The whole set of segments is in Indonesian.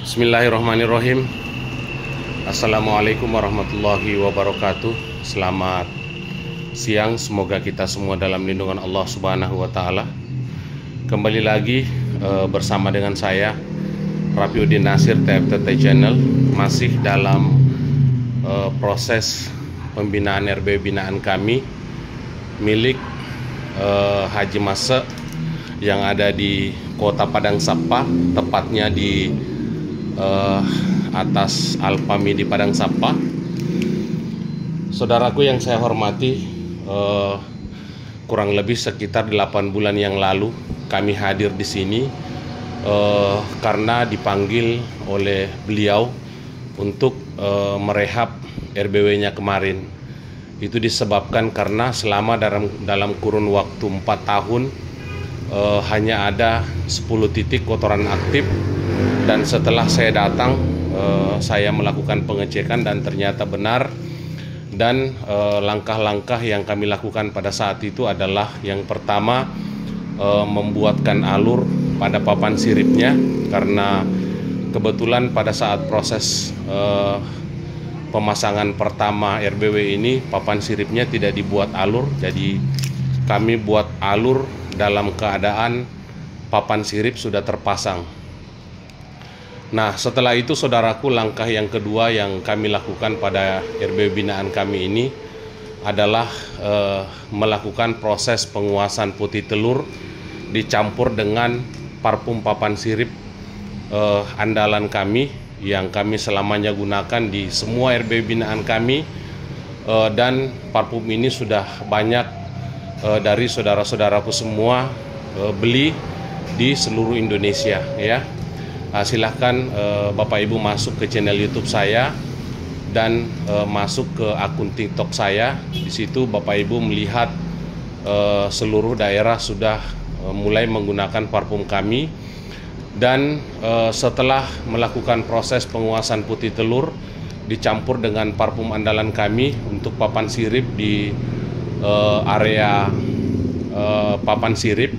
Bismillahirrahmanirrahim. Assalamualaikum warahmatullahi wabarakatuh. Selamat siang, semoga kita semua dalam lindungan Allah Subhanahu wa Ta'ala. Kembali lagi bersama dengan saya Rafiuddin Nasir, TFTT Channel. Masih dalam proses pembinaan RB binaan kami milik Haji Mase yang ada di Kota Padang Sapa, tepatnya di atas Alfami di Padang Sapa. Saudaraku yang saya hormati, kurang lebih sekitar 8 bulan yang lalu kami hadir di sini karena dipanggil oleh beliau untuk merehab RBW-nya kemarin. Itu disebabkan karena selama dalam kurun waktu 4 tahun hanya ada 10 titik kotoran aktif. Dan setelah saya datang, saya melakukan pengecekan dan ternyata benar. Dan langkah-langkah yang kami lakukan pada saat itu adalah yang pertama, membuatkan alur pada papan siripnya, karena kebetulan pada saat proses pemasangan pertama RBW ini papan siripnya tidak dibuat alur, jadi kami buat alur dalam keadaan papan sirip sudah terpasang. Nah, setelah itu saudaraku, langkah yang kedua yang kami lakukan pada RBW binaan kami ini adalah melakukan proses penguasan putih telur dicampur dengan parfum papan sirip andalan kami yang kami selamanya gunakan di semua RBW binaan kami, dan parfum ini sudah banyak dari saudara-saudaraku semua beli di seluruh Indonesia, ya. Silahkan Bapak Ibu masuk ke channel YouTube saya dan masuk ke akun TikTok saya. Di situ Bapak Ibu melihat seluruh daerah sudah mulai menggunakan parfum kami. Dan setelah melakukan proses penguasan putih telur dicampur dengan parfum andalan kami untuk papan sirip di area papan sirip,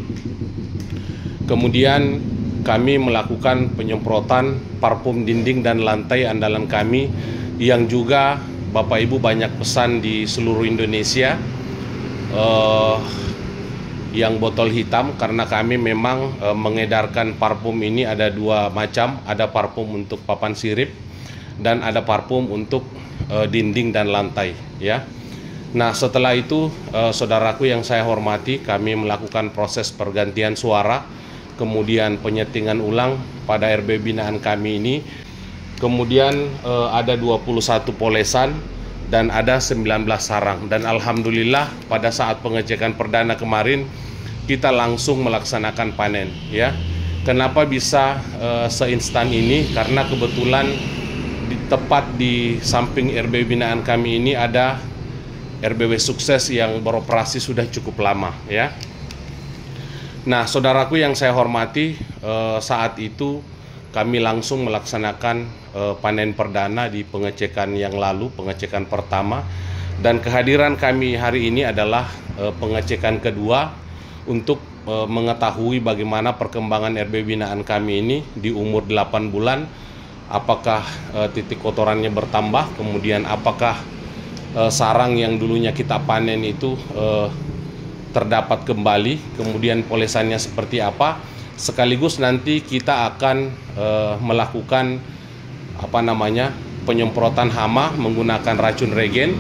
kemudian kami melakukan penyemprotan parfum dinding dan lantai andalan kami yang juga Bapak Ibu banyak pesan di seluruh Indonesia, yang botol hitam, karena kami memang mengedarkan parfum ini ada dua macam, ada parfum untuk papan sirip dan ada parfum untuk dinding dan lantai, ya. Nah, setelah itu saudaraku yang saya hormati, kami melakukan proses pergantian suara, kemudian penyetingan ulang pada RB binaan kami ini. Kemudian ada 21 polesan dan ada 19 sarang. Dan alhamdulillah pada saat pengecekan perdana kemarin kita langsung melaksanakan panen, ya. Kenapa bisa seinstan ini? Karena kebetulan tepat di samping RB binaan kami ini ada RBW Sukses yang beroperasi sudah cukup lama, ya. Nah, saudaraku yang saya hormati, saat itu kami langsung melaksanakan panen perdana di pengecekan yang lalu, pengecekan pertama. Dan kehadiran kami hari ini adalah pengecekan kedua untuk mengetahui bagaimana perkembangan RB binaan kami ini di umur 8 bulan. Apakah titik kotorannya bertambah, kemudian apakah sarang yang dulunya kita panen itu terdapat kembali, kemudian polesannya seperti apa. Sekaligus nanti kita akan melakukan penyemprotan hama menggunakan racun regen,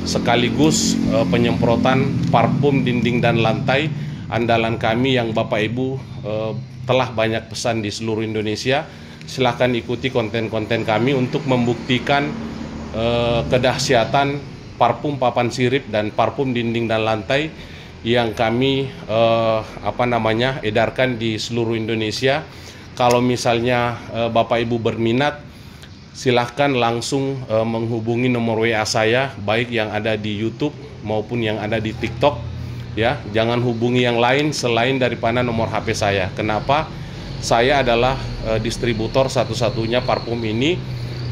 sekaligus penyemprotan parfum dinding dan lantai andalan kami yang Bapak Ibu telah banyak pesan di seluruh Indonesia. Silahkan ikuti konten-konten kami untuk membuktikan kedahsyatan parfum papan sirip dan parfum dinding dan lantai yang kami edarkan di seluruh Indonesia. Kalau misalnya Bapak Ibu berminat, silahkan langsung menghubungi nomor WA saya, baik yang ada di YouTube maupun yang ada di TikTok, ya. Jangan hubungi yang lain selain daripada nomor HP saya. Kenapa? Saya adalah distributor satu-satunya parfum ini.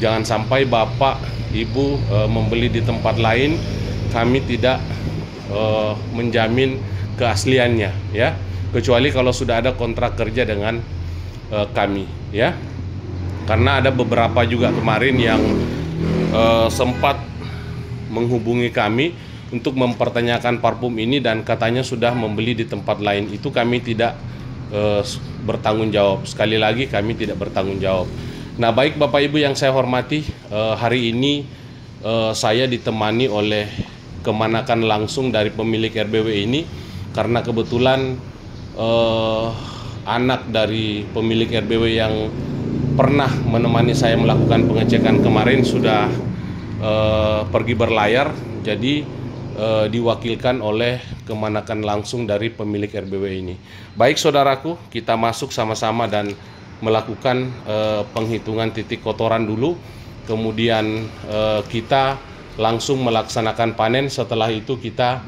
Jangan sampai Bapak Ibu membeli di tempat lain, kami tidak menjamin keasliannya, ya, kecuali kalau sudah ada kontrak kerja dengan kami, ya. karena ada beberapa juga kemarin yang sempat menghubungi kami untuk mempertanyakan parfum ini dan katanya sudah membeli di tempat lain. Itu kami tidak bertanggung jawab. Sekali lagi kami tidak bertanggung jawab. Nah, baik Bapak Ibu yang saya hormati, hari ini saya ditemani oleh kemanakan langsung dari pemilik RBW ini, karena kebetulan anak dari pemilik RBW yang pernah menemani saya melakukan pengecekan kemarin sudah pergi berlayar, jadi diwakilkan oleh kemanakan langsung dari pemilik RBW ini. Baik saudaraku, kita masuk sama-sama dan melakukan penghitungan titik kotoran dulu, kemudian kita langsung melaksanakan panen. Setelah itu kita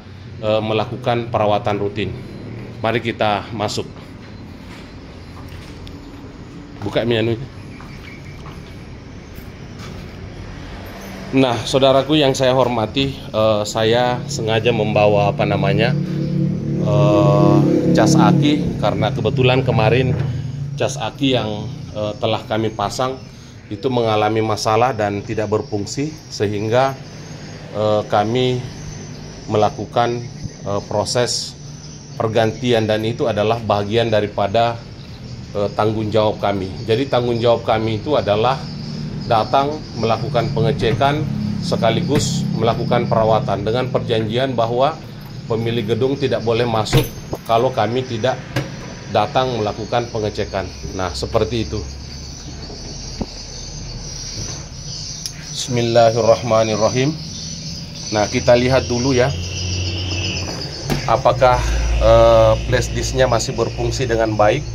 melakukan perawatan rutin. Mari kita masuk. Buka menu. Nah, saudaraku yang saya hormati, saya sengaja membawa cas aki, karena kebetulan kemarin cas aki yang telah kami pasang itu mengalami masalah dan tidak berfungsi, sehingga kami melakukan proses pergantian, dan itu adalah bagian daripada tanggung jawab kami. Jadi tanggung jawab kami itu adalah datang melakukan pengecekan sekaligus melakukan perawatan dengan perjanjian bahwa pemilik gedung tidak boleh masuk kalau kami tidak datang melakukan pengecekan. Nah, seperti itu. Bismillahirrahmanirrahim. Nah, kita lihat dulu ya, apakah flash disknya masih berfungsi dengan baik.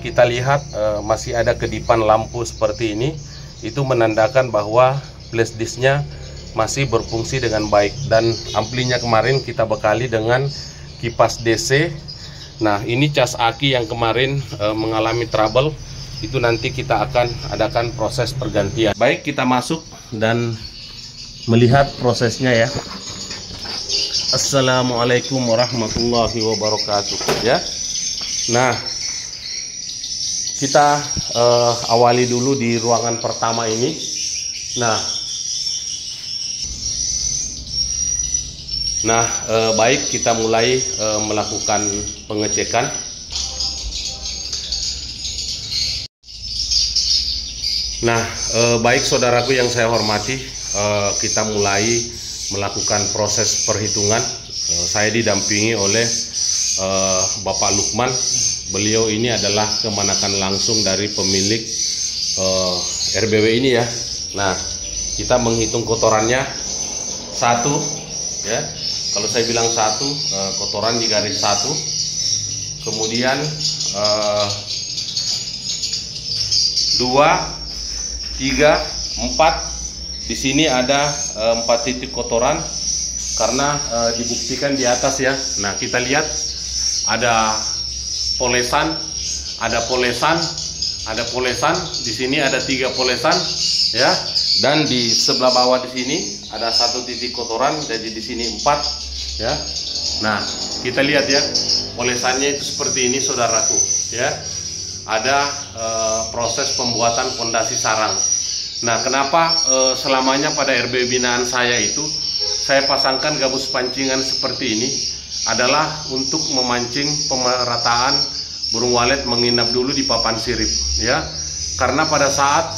Kita lihat masih ada kedipan lampu seperti ini. Itu menandakan bahwa flash disknya masih berfungsi dengan baik, dan amplinya kemarin kita bekali dengan kipas DC. Nah, ini cas aki yang kemarin mengalami trouble, itu nanti kita akan adakan proses pergantian. Baik, kita masuk dan melihat prosesnya ya. Assalamualaikum warahmatullahi wabarakatuh ya. Nah, kita awali dulu di ruangan pertama ini. Nah, baik, kita mulai melakukan pengecekan. Nah, baik saudaraku yang saya hormati, kita mulai melakukan proses perhitungan. Saya didampingi oleh Bapak Lukman. Beliau ini adalah kemanakan langsung dari pemilik RBW ini ya. Nah, kita menghitung kotorannya satu ya. Kalau saya bilang satu, kotoran di garis satu. Kemudian 2, 3, 4. Di sini ada 4 titik kotoran karena dibuktikan di atas ya. Nah, kita lihat ada polesan, ada polesan. Di sini ada 3 polesan ya. Dan di sebelah bawah di sini ada 1 titik kotoran, jadi di sini 4 ya. Nah, kita lihat ya, polesannya itu seperti ini saudaraku ya. Ada proses pembuatan pondasi sarang. Nah, kenapa selamanya pada RBW binaan saya itu saya pasangkan gabus pancingan seperti ini adalah untuk memancing pemerataan burung walet menginap dulu di papan sirip ya. Karena pada saat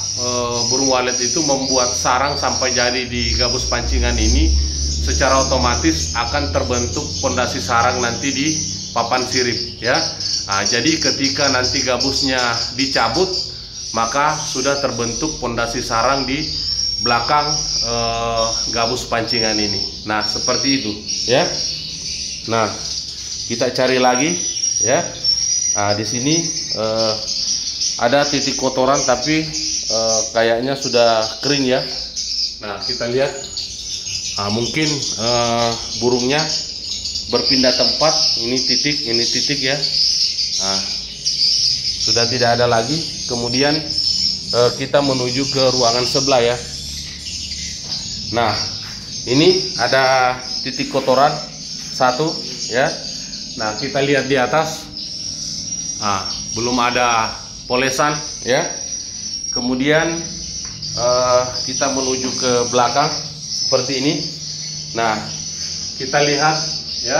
burung walet itu membuat sarang sampai jadi di gabus pancingan ini, secara otomatis akan terbentuk pondasi sarang nanti di papan sirip ya. Nah, jadi ketika nanti gabusnya dicabut, maka sudah terbentuk pondasi sarang di belakang gabus pancingan ini. Nah, seperti itu ya. Nah, kita cari lagi ya. Nah, di sini ada titik kotoran tapi kayaknya sudah kering ya. Nah, kita lihat mungkin burungnya berpindah tempat. Ini titik ya. Nah, sudah tidak ada lagi. Kemudian kita menuju ke ruangan sebelah ya. Nah, ini ada titik kotoran 1 ya. Nah, kita lihat di atas. Belum ada polesan ya. kemudian kita menuju ke belakang seperti ini. Nah, kita lihat ya,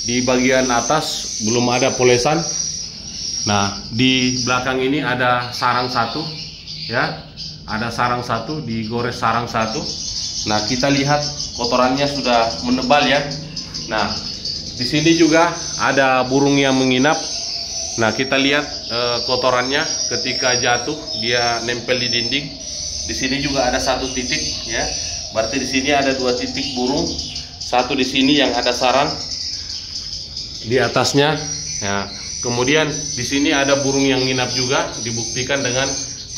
di bagian atas belum ada polesan. Nah, di belakang ini ada sarang satu ya, ada sarang satu, digores sarang satu. Nah, kita lihat kotorannya sudah menebal ya. Nah, di sini juga ada burung yang menginap. Nah, kita lihat kotorannya ketika jatuh dia nempel di dinding. Di sini juga ada satu titik ya. Berarti di sini ada dua titik burung. Satu di sini yang ada sarang di atasnya. Nah, kemudian di sini ada burung yang nginap juga, dibuktikan dengan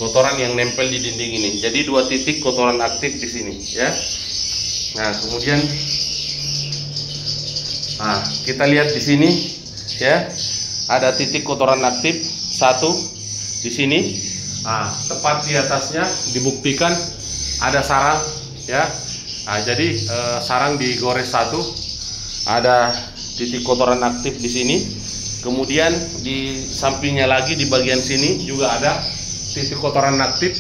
kotoran yang nempel di dinding ini. Jadi dua titik kotoran aktif di sini ya. Nah, kemudian kita lihat di sini ya, ada titik kotoran aktif satu di sini. Tepat di atasnya dibuktikan ada sarang ya. Nah, jadi sarang digores satu, ada titik kotoran aktif di sini. Kemudian di sampingnya lagi di bagian sini juga ada titik kotoran aktif.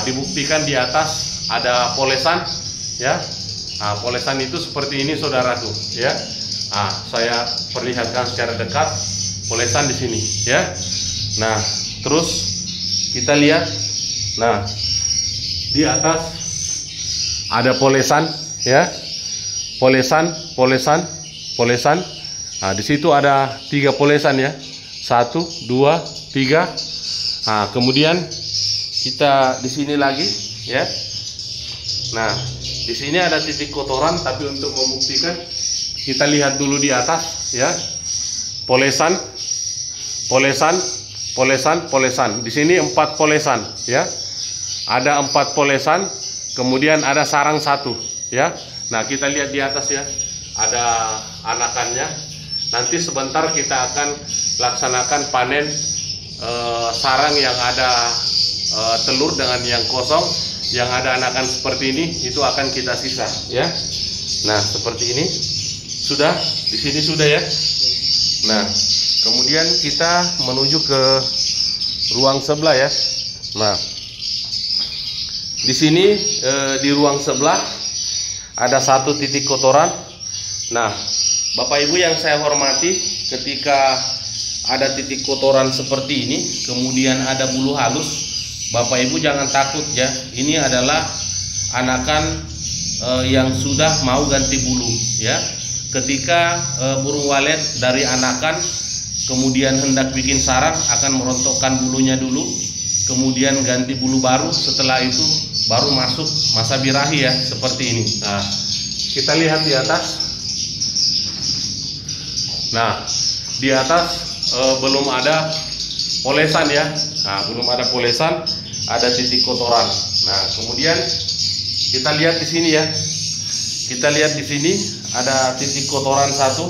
Dibuktikan di atas ada polesan ya. Polesan itu seperti ini saudaraku ya. Saya perlihatkan secara dekat polesan di sini ya. Nah, terus kita lihat. Nah, di atas ada polesan ya. Polesan. Nah, di situ ada 3 polesan ya. 1, 2, 3. Nah, kemudian kita di sini lagi ya. Nah, di sini ada titik kotoran, tapi untuk membuktikan kita lihat dulu di atas ya. Polesan. Di sini 4 polesan ya. Ada 4 polesan, kemudian ada sarang satu ya. Nah, kita lihat di atas ya, ada anakannya. Nanti sebentar kita akan laksanakan panen sarang yang ada telur dengan yang kosong, yang ada anakan seperti ini, itu akan kita sisa ya. Nah, seperti ini sudah, di sini sudah ya. Nah, kemudian kita menuju ke ruang sebelah ya. Nah, di sini di ruang sebelah ada satu titik kotoran. Nah, Bapak Ibu yang saya hormati, ketika ada titik kotoran seperti ini, kemudian ada bulu halus, Bapak Ibu jangan takut ya. Ini adalah anakan yang sudah mau ganti bulu ya. Ketika burung walet dari anakan kemudian hendak bikin sarang, akan merontokkan bulunya dulu, kemudian ganti bulu baru. Setelah itu baru masuk masa birahi ya, seperti ini. Nah, kita lihat di atas. Nah, di atas belum ada polesan ya. Nah, belum ada polesan, ada titik kotoran. Nah, kemudian kita lihat di sini ya. Kita lihat di sini ada titik kotoran satu,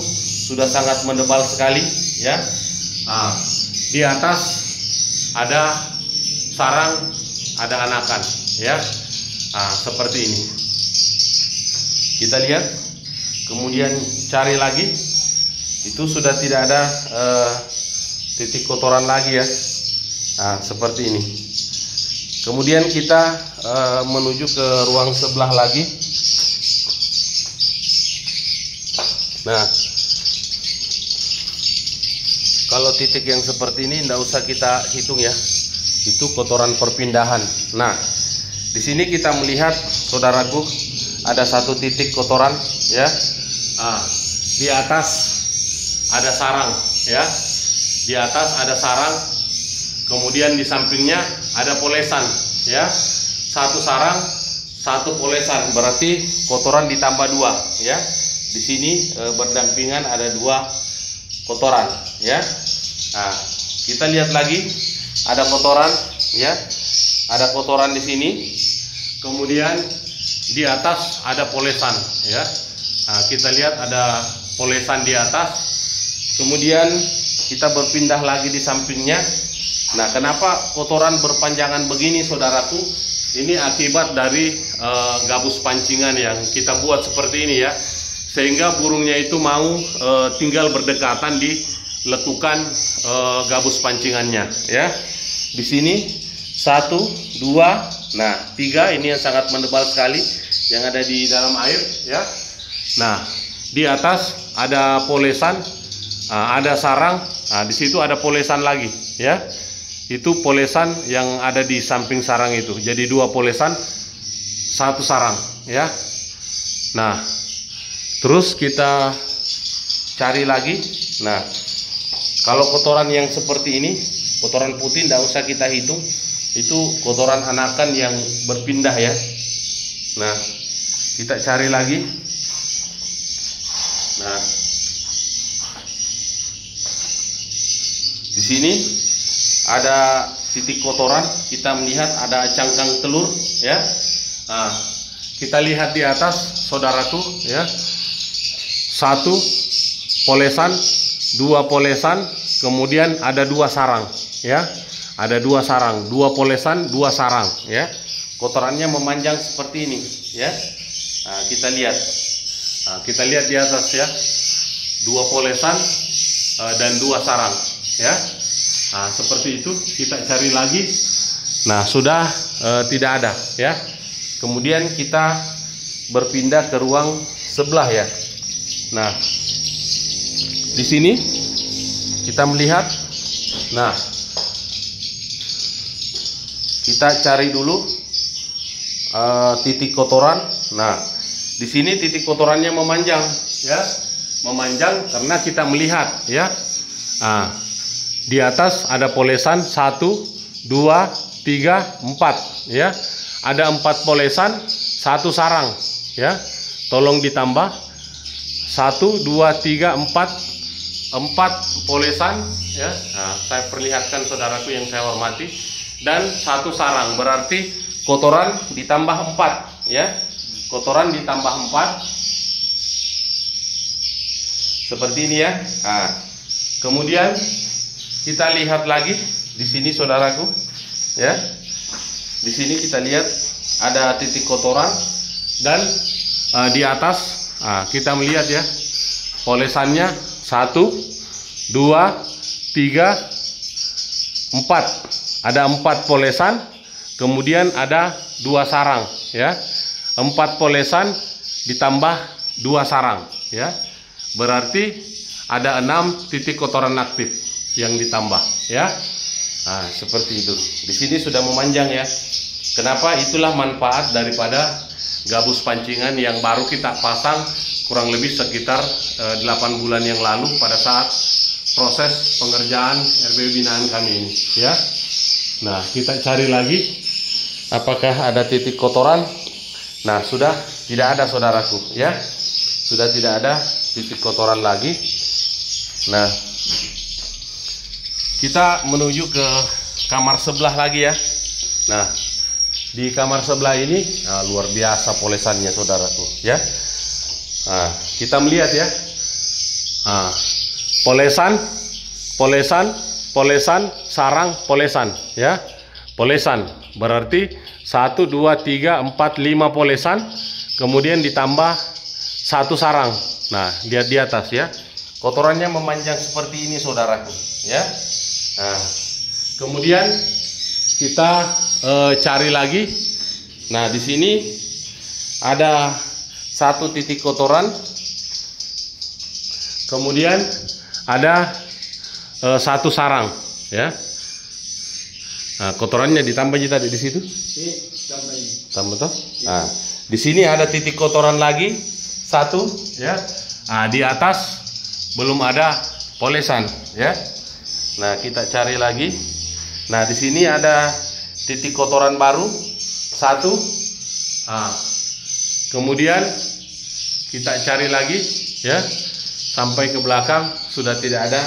sudah sangat mendebal sekali ya. Nah, di atas ada sarang, ada anakan ya. Nah, seperti ini. Kita lihat, kemudian cari lagi, itu sudah tidak ada titik kotoran lagi ya. Nah, seperti ini. Kemudian kita menuju ke ruang sebelah lagi. Nah, kalau titik yang seperti ini tidak usah kita hitung ya, itu kotoran perpindahan. Nah, di sini kita melihat saudaraku ada satu titik kotoran ya. Di atas ada sarang ya, di atas ada sarang, kemudian di sampingnya ada polesan ya. Satu sarang, satu polesan, berarti kotoran ditambah 2 ya. Di sini berdampingan ada 2 kotoran ya. Nah, kita lihat lagi ada kotoran ya. Ada kotoran di sini. Kemudian di atas ada polesan ya. Nah, kita lihat ada polesan di atas. Kemudian kita berpindah lagi di sampingnya. Nah, kenapa kotoran berpanjangan begini saudaraku? Ini akibat dari gabus pancingan yang kita buat seperti ini ya. Sehingga burungnya itu mau tinggal berdekatan di lekukan gabus pancingannya ya. Di sini 1, 2, nah 3, ini yang sangat menebal sekali yang ada di dalam air ya. Nah, di atas ada polesan, ada sarang, nah di situ ada polesan lagi ya. Itu polesan yang ada di samping sarang itu. Jadi 2 polesan, 1 sarang ya. Nah, terus kita cari lagi. Nah, kalau kotoran yang seperti ini, kotoran putih tidak usah kita hitung. Itu kotoran anakan yang berpindah ya. Nah, kita cari lagi. Nah, di sini ada titik kotoran. Kita melihat ada cangkang telur ya. Nah, kita lihat di atas saudaraku ya. 1 polesan, 2 polesan, kemudian ada 2 sarang ya. Ada 2 sarang, 2 polesan, 2 sarang ya. Kotorannya memanjang seperti ini ya. Nah, kita lihat. Nah, kita lihat di atas ya. 2 polesan dan 2 sarang ya. Nah, seperti itu. Kita cari lagi. Nah, sudah tidak ada ya. Kemudian kita berpindah ke ruang sebelah ya. Nah, di sini kita melihat. Nah, kita cari dulu titik kotoran. Nah, di sini titik kotorannya memanjang ya. Memanjang karena kita melihat ya. Nah, di atas ada polesan 1, 2, 3, 4 ya. Ada 4 polesan, 1 sarang ya. Tolong ditambah 1, 2, 3, 4 polesan ya. Nah, saya perlihatkan saudaraku yang saya hormati, dan 1 sarang, berarti kotoran ditambah 4 ya. Kotoran ditambah 4 seperti ini ya. Nah, kemudian kita lihat lagi di sini saudaraku ya. Di sini kita lihat ada titik kotoran, dan di atas kita melihat ya, polesannya 1, 2, 3, 4. Ada 4 polesan, kemudian ada 2 sarang ya. 4 polesan ditambah 2 sarang ya. Berarti ada 6 titik kotoran aktif yang ditambah ya. Nah, seperti itu. Di sini sudah memanjang ya. Kenapa? Itulah manfaat daripada gabus pancingan yang baru kita pasang kurang lebih sekitar 8 bulan yang lalu pada saat proses pengerjaan RBW binaan kami ini ya. Nah, kita cari lagi apakah ada titik kotoran. Nah, sudah tidak ada saudaraku ya. Sudah tidak ada titik kotoran lagi. Nah, kita menuju ke kamar sebelah lagi ya. Nah, di kamar sebelah ini luar biasa polesannya saudaraku ya. Nah, kita melihat ya. Nah, polesan, sarang, polesan ya. Polesan berarti 1, 2, 3, 4, 5 polesan, kemudian ditambah 1 sarang. Nah, lihat di atas ya. Kotorannya memanjang seperti ini saudaraku ya. Nah, kemudian kita cari lagi. Nah, di sini ada 1 titik kotoran, kemudian ada 1 sarang ya. Nah, kotorannya ditambah tadi di situ. Tambah toh. Nah, di sini ada titik kotoran lagi 1 ya. Nah, di atas belum ada polesan ya. Nah, kita cari lagi. Nah, di sini ada titik kotoran baru 1. Nah, kemudian kita cari lagi ya. Sampai ke belakang sudah tidak ada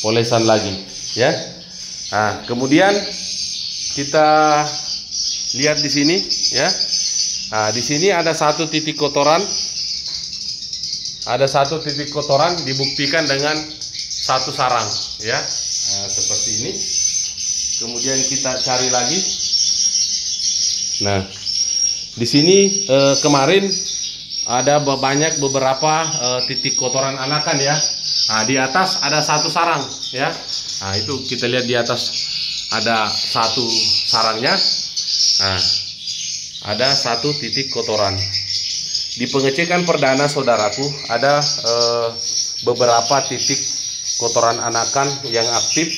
polesan lagi ya. Nah, kemudian kita lihat di sini ya. Nah, di sini ada 1 titik kotoran. Ada 1 titik kotoran dibuktikan dengan 1 sarang ya. Nah, seperti ini. Kemudian kita cari lagi. Nah, di sini kemarin ada banyak beberapa titik kotoran anakan ya. Nah, di atas ada 1 sarang ya. Nah, itu kita lihat di atas ada satu sarangnya. Nah, ada satu titik kotoran. Di pengecekan perdana saudaraku ada beberapa titik kotoran anakan yang aktif,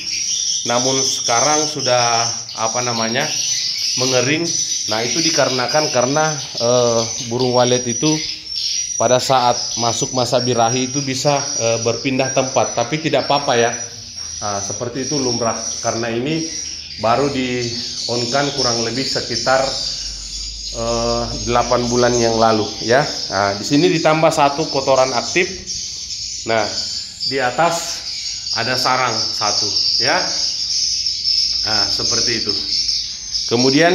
namun sekarang sudah mengering. Nah, itu dikarenakan karena burung walet itu pada saat masuk masa birahi itu bisa berpindah tempat, tapi tidak apa-apa ya. Nah, seperti itu lumrah, karena ini baru di on-kan kurang lebih sekitar 8 bulan yang lalu ya. Nah, di sini ditambah satu kotoran aktif. Nah, di atas ada sarang satu ya. Nah, seperti itu. Kemudian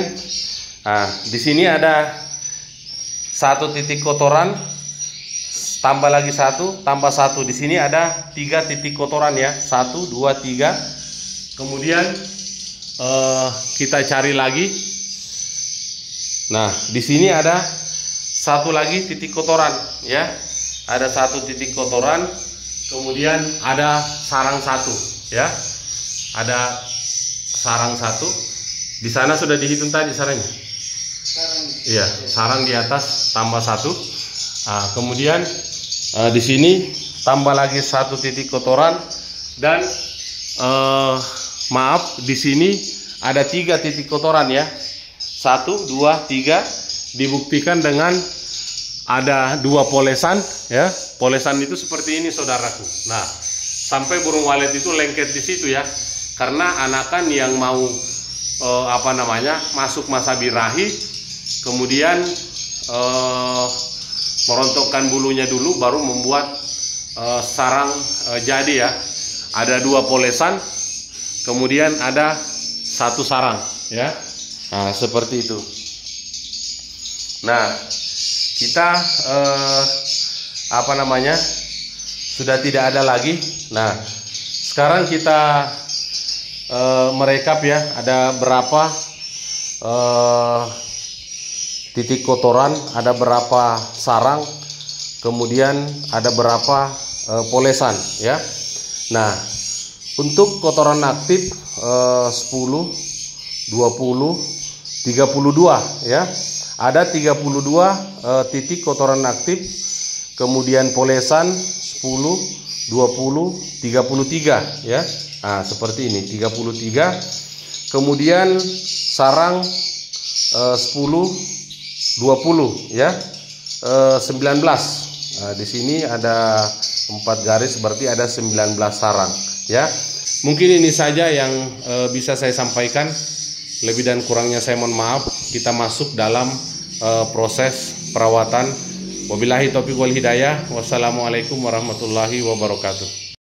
di sini ada satu titik kotoran, tambah lagi satu, tambah satu. Di sini ada 3 titik kotoran ya. 1, 2, 3. Kemudian kita cari lagi. Nah, di sini ada satu lagi titik kotoran ya. Ada satu titik kotoran, kemudian ada sarang satu ya. Ada sarang satu. Di sana sudah dihitung tadi sarangnya. Iya, sarang di atas tambah satu. Nah, kemudian di sini tambah lagi satu titik kotoran dan maaf, di sini ada 3 titik kotoran ya. 1, 2, 3 dibuktikan dengan ada 2 polesan ya. Polesan itu seperti ini saudaraku. Nah, sampai burung walet itu lengket di situ ya. Karena anakan yang mau masuk masa birahi, kemudian merontokkan bulunya dulu baru membuat sarang jadi ya. Ada 2 polesan, kemudian ada 1 sarang ya. Nah, seperti itu. Nah, kita sudah tidak ada lagi. Nah, sekarang kita merekap ya, ada berapa titik kotoran, ada berapa sarang, kemudian ada berapa polesan ya. Nah, untuk kotoran aktif 10, 20, 32 ya. Ada 32 titik kotoran aktif, kemudian polesan 10, 20, 33 ya. Nah, seperti ini 33. Kemudian sarang 10, 20 ya. 19. Nah, di sini ada 4 garis, berarti ada 19 sarang ya. Mungkin ini saja yang bisa saya sampaikan. Lebih dan kurangnya saya mohon maaf. Kita masuk dalam proses perawatan. Wabillahi taufiq wal hidayah. Wassalamualaikum warahmatullahi wabarakatuh.